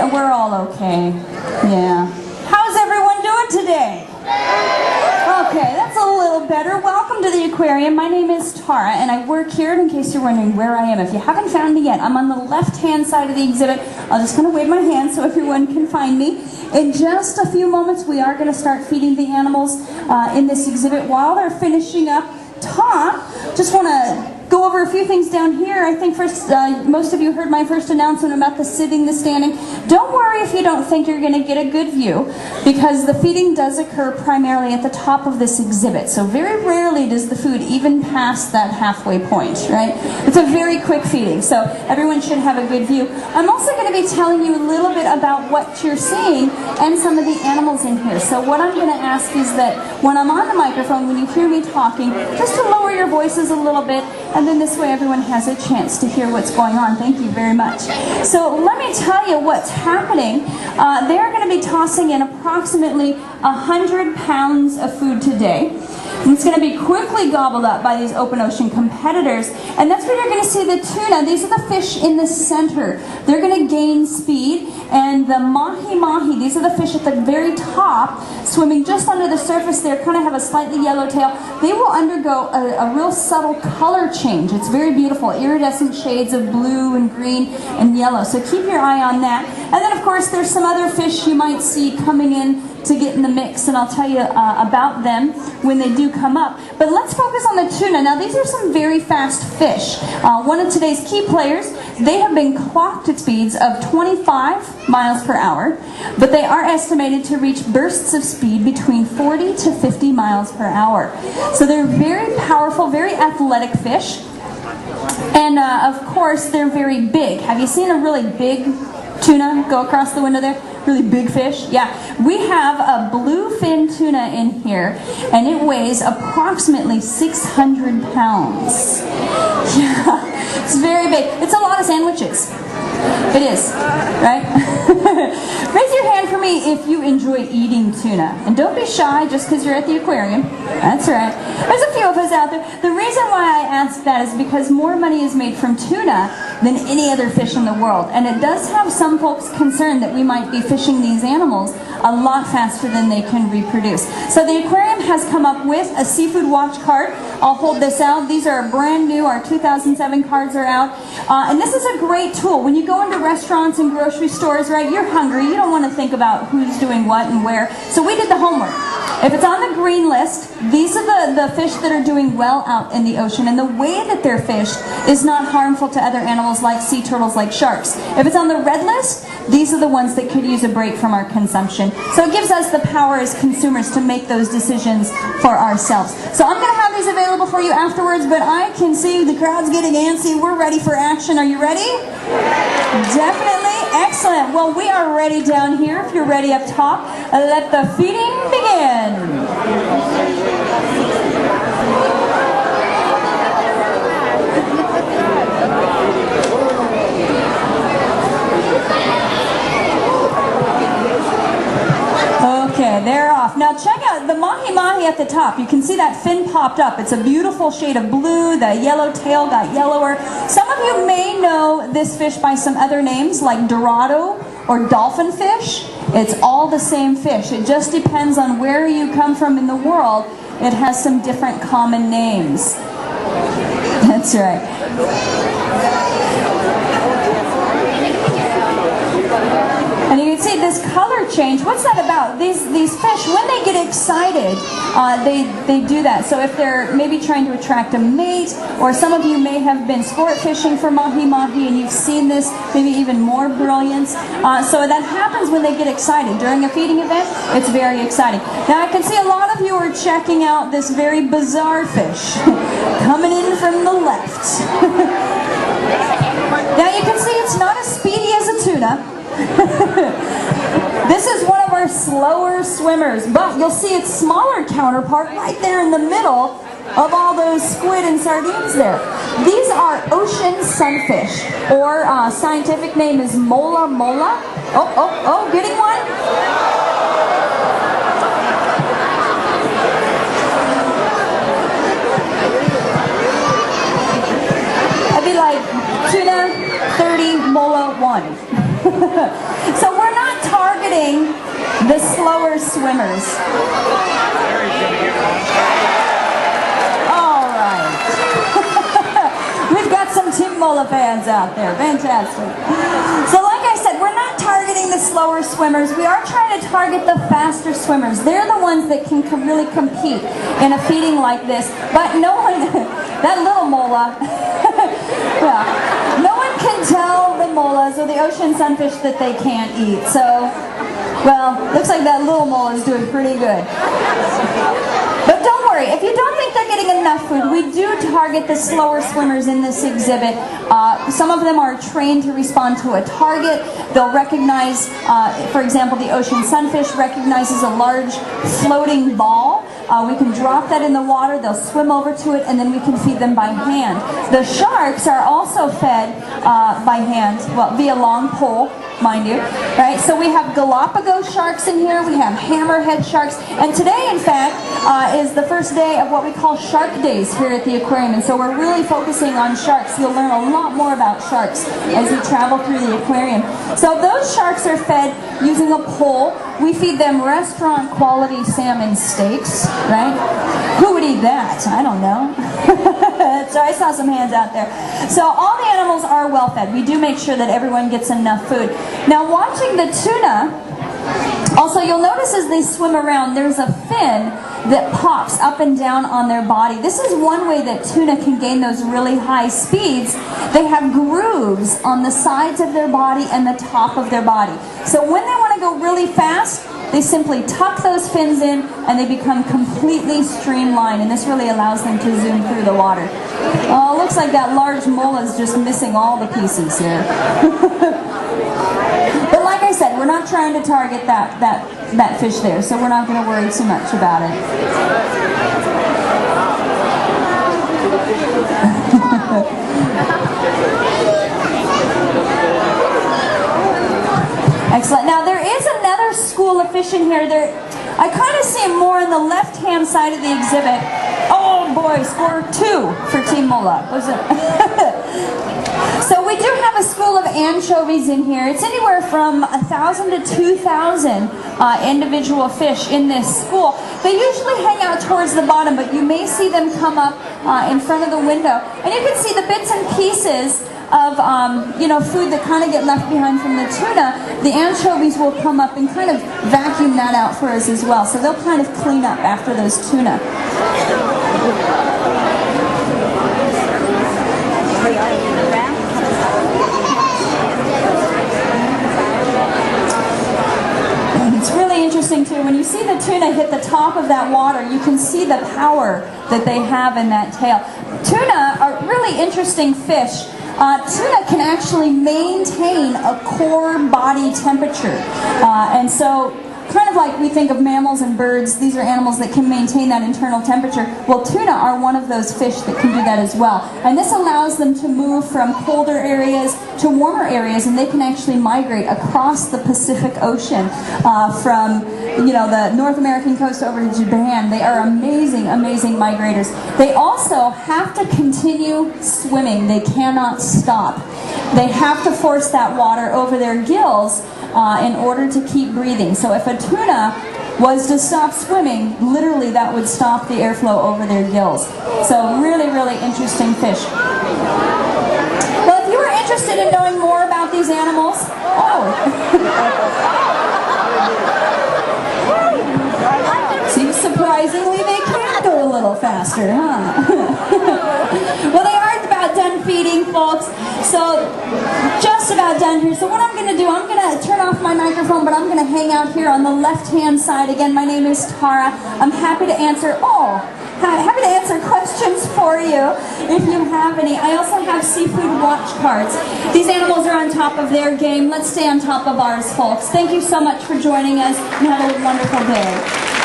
We're all okay. Yeah. How's everyone doing today? Okay, that's a little better. Welcome to the aquarium. My name is Tara, and I work here, in case you're wondering where I am. If you haven't found me yet, I'm on the left-hand side of the exhibit. I'll just kind of wave my hand so everyone can find me. In just a few moments, we are going to start feeding the animals in this exhibit. While they're finishing up top, just want to go over a few things down here. I think first, most of you heard my first announcement about the sitting, the standing. Don't worry if you don't think you're going to get a good view, because the feeding does occur primarily at the top of this exhibit. So very rarely does the food even pass that halfway point, right? It's a very quick feeding, so everyone should have a good view. I'm also going to be telling you a little bit about what you're seeing and some of the animals in here. So what I'm going to ask is that when I'm on the microphone, when you hear me talking, just to lower your voices a little bit, and then this way everyone has a chance to hear what's going on. Thank you very much. So let me tell you what's happening. They're going to be tossing in approximately 100 pounds of food today. And it's going to be quickly gobbled up by these open ocean competitors. And that's where you're going to see the tuna. These are the fish in the center. They're going to gain speed. And the mahi-mahi, these are the fish at the very top, swimming just under the surface there, kind of have a slightly yellow tail. They will undergo a real subtle color change. It's very beautiful, iridescent shades of blue and green and yellow. So keep your eye on that. And then, of course, there's some other fish you might see coming in to get in the mix, and I'll tell you about them when they do come up. But let's focus on the tuna. Now, these are some very fast fish. One of today's key players, they have been clocked at speeds of 25 miles per hour, but they are estimated to reach bursts of speed between 40 to 50 miles per hour. So they're very powerful, very athletic fish. And, of course, they're very big. Have you seen a really big tuna go across the window there? Really big fish? Yeah. We have a bluefin tuna in here, and it weighs approximately 600 pounds. Yeah, it's very big. It's a lot of sandwiches. It is, right? Raise your hand for me if you enjoy eating tuna. And don't be shy just because you're at the aquarium. That's right. There's a few of us out there. The reason why I ask that is because more money is made from tuna than any other fish in the world. And it does have some folks concerned that we might be fishing these animals a lot faster than they can reproduce. So the aquarium has come up with a seafood watch card. I'll hold this out. These are brand new. Our 2007 cards are out. And this is a great tool. When you go into restaurants and grocery stores, right, you're hungry. You don't want to think about who's doing what and where. So we did the homework. If it's on the green list, these are the fish that are doing well out in the ocean. And the way that they're fished is not harmful to other animals like sea turtles, like sharks. If it's on the red list, these are the ones that could use a break from our consumption. So it gives us the power as consumers to make those decisions for ourselves. So I'm going to have these available for you afterwards, but I can see the crowd's getting antsy. We're ready for action. Are you ready? Definitely. Excellent. Well, we are ready down here. If you're ready up top, let the feeding begin. Okay, they're off. Now check out the mahi-mahi at the top. You can see that fin popped up. It's a beautiful shade of blue. The yellow tail got yellower. Some of you may know this fish by some other names like dorado or dolphin fish. It's all the same fish. It just depends on where you come from in the world. It has some different common names. That's right. And you can see this color change. What's that about? These fish, when they get excited, they do that. So if they're maybe trying to attract a mate, or some of you may have been sport fishing for mahi-mahi and you've seen this, maybe even more brilliance. So that happens when they get excited. During a feeding event, it's very exciting. Now I can see a lot of you are checking out this very bizarre fish coming in from the left. Now you can see it's not as speedy as a tuna. This is one of our slower swimmers, but you'll see its smaller counterpart right there in the middle of all those squid and sardines there. These are ocean sunfish, or scientific name is mola mola. Oh, getting one? That'd be like tuna 30 mola 1. So we're not targeting the slower swimmers. All right. We've got some Tim Mola fans out there. Fantastic. So like I said, we're not targeting the slower swimmers. We are trying to target the faster swimmers. They're the ones that can really compete in a feeding like this. But no one, that little mola, yeah, no one can tell the molas or the ocean sunfish that they can't eat. So, well, looks like that little mola is doing pretty good. But don't worry, if you don't think they're getting enough food, we do target the slower swimmers in this exhibit. Some of them are trained to respond to a target. They'll recognize, for example, the ocean sunfish recognizes a large floating ball. We can drop that in the water, they'll swim over to it, and then we can feed them by hand. The sharks are also fed by hand, well, via long pole, mind you, right? So we have Galapagos sharks in here, we have hammerhead sharks, and today, in fact, is the first day of what we call Shark Days here at the aquarium, and so we're really focusing on sharks. You'll learn a lot more about sharks as you travel through the aquarium. So those sharks are fed using a pole. We feed them restaurant quality salmon steaks, right? Who would eat that? I don't know. So I saw some hands out there. So all the animals are well fed. We do make sure that everyone gets enough food. Now watching the tuna, also you'll notice as they swim around, there's a fin that pops up and down on their body. This is one way that tuna can gain those really high speeds. They have grooves on the sides of their body and the top of their body. So when they want to go really fast, they simply tuck those fins in and they become completely streamlined, and this really allows them to zoom through the water. Oh, it looks like that large mola is just missing all the pieces here. But like I said, we're not trying to target that fish there, so we're not going to worry too much about it. Excellent. Now there is another school of fish in here. I kind of see them more on the left-hand side of the exhibit. Oh boy, score 2 for Team Mola. Was it? So we do have a school of anchovies in here. It's anywhere from 1,000 to 2,000 individual fish in this school. They usually hang out towards the bottom, but you may see them come up in front of the window. And you can see the bits and pieces of food that kind of get left behind from the tuna. The anchovies will come up and kind of vacuum that out for us as well. So they'll kind of clean up after those tuna. It's really interesting too. When you see the tuna hit the top of that water, you can see the power that they have in that tail. Tuna are really interesting fish. Tuna can actually maintain a core body temperature, and so kind of like we think of mammals and birds, these are animals that can maintain that internal temperature. Well, tuna are one of those fish that can do that as well, and this allows them to move from colder areas to warmer areas, and they can actually migrate across the Pacific Ocean from the North American coast over to Japan. They are amazing, amazing migrators. They also have to continue swimming. They cannot stop. They have to force that water over their gills in order to keep breathing. So if a tuna was to stop swimming, literally that would stop the airflow over their gills. So really, really interesting fish. Well, if you are interested in knowing more about these animals, seems surprisingly they can go a little faster, huh? Well, they are about done feeding, folks. So just about done here. So what I'm going to do, I'm going to turn off my microphone, but I'm going to hang out here on the left-hand side. Again, my name is Tara. I'm happy to answer questions for you if you have any. I also have seafood watch cards. These animals are on top of their game. Let's stay on top of ours, folks. Thank you so much for joining us, and have a wonderful day.